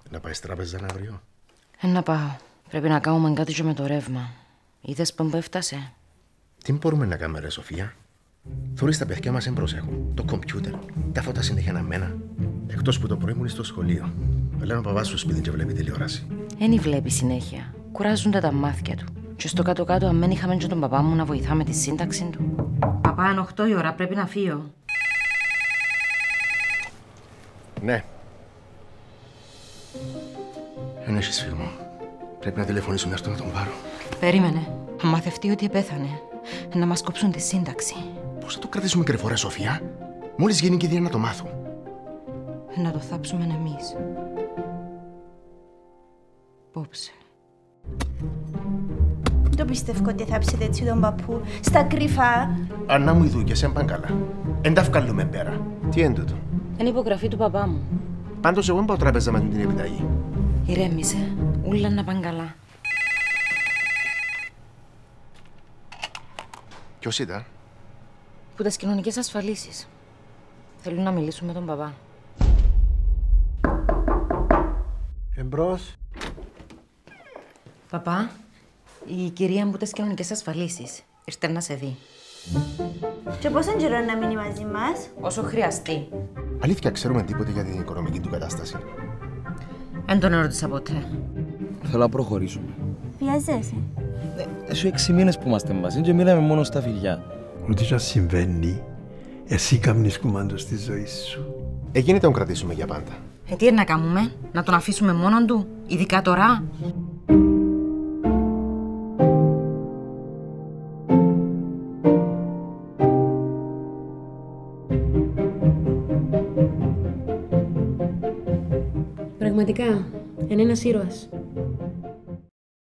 Να πάει στην τράπεζα αύριο. Να πάω. Πρέπει να κάνουμε κάτι και με το ρεύμα. Είδες που έφτασε. Τι μπορούμε να κάνουμε, ρε Σοφία? Θωρείς τα παιδιά μας εν προσέχουν. Το κομπιούτερ, τα φώτα συνέχεια αναμμένα. Εκτός που το πρωί μου είναι στο σχολείο. Λένε ο παπάς στο σπίτι και βλέπει τηλεόραση. Ένι βλέπει συνέχεια. Κουράζονται τα μάτια του. Και στο κάτω-κάτω, αν δεν είχαμε και τον παπά μου να βοηθά με τη σύνταξη του. Παπά, είναι 8 η ώρα, πρέπει να φύγω. Ναι. Δεν έχεις φίλο. Πρέπει να τηλεφωνήσω να έρθω να τον πάρω. Περίμενε. Αν μαθευτεί ότι επέθανε, να μας κόψουν τη σύνταξη. Πώς θα το κρατήσουμε κρυφό, ρε Σοφία? Μόλις γίνει και η Δία να το μάθω. Να το θάψουμε εμείς. Πόψε. Δεν το πιστεύω ότι θάψετε έτσι τον παππού. Στα κρυφά. Ανά μου οι δουλειές εν πάνε καλά. Εν τα βγάλουμε πέρα. Τι είναι τούτο? Είναι υπογραφή του παπά μου. Πάντως εγώ δεν πάω τράπεζα με την επιταγή. Ηρέμησε. Ούλα να πάνε καλά. Ποιος ήταν? Που τις κοινωνικές ασφαλίσεις. Θέλουν να μιλήσουν με τον παπά. Εμπρός. Παπά, η κυρία μου τις κοινωνικές ασφαλίσεις. Ήρθε να σε δει. Και πόσο καιρό να μείνει μαζί μας? Όσο χρειαστεί. Αλήθεια, ξέρουμε τίποτε για την οικονομική του κατάσταση? Δεν τον ερώτησα ποτέ. Θέλω να προχωρήσουμε. Βιάζεσαι. Έχει 6 μήνες που είμαστε μαζί και μιλάμε μόνο στα φιλιά. Ό,τι και συμβαίνει, εσύ κάνεις κουμάντο στη ζωή σου. Έγινε να τον κρατήσουμε για πάντα. Τι είναι να κάνουμε, να τον αφήσουμε μόνον του, ειδικά τώρα? Πραγματικά, είναι ένας ήρωας.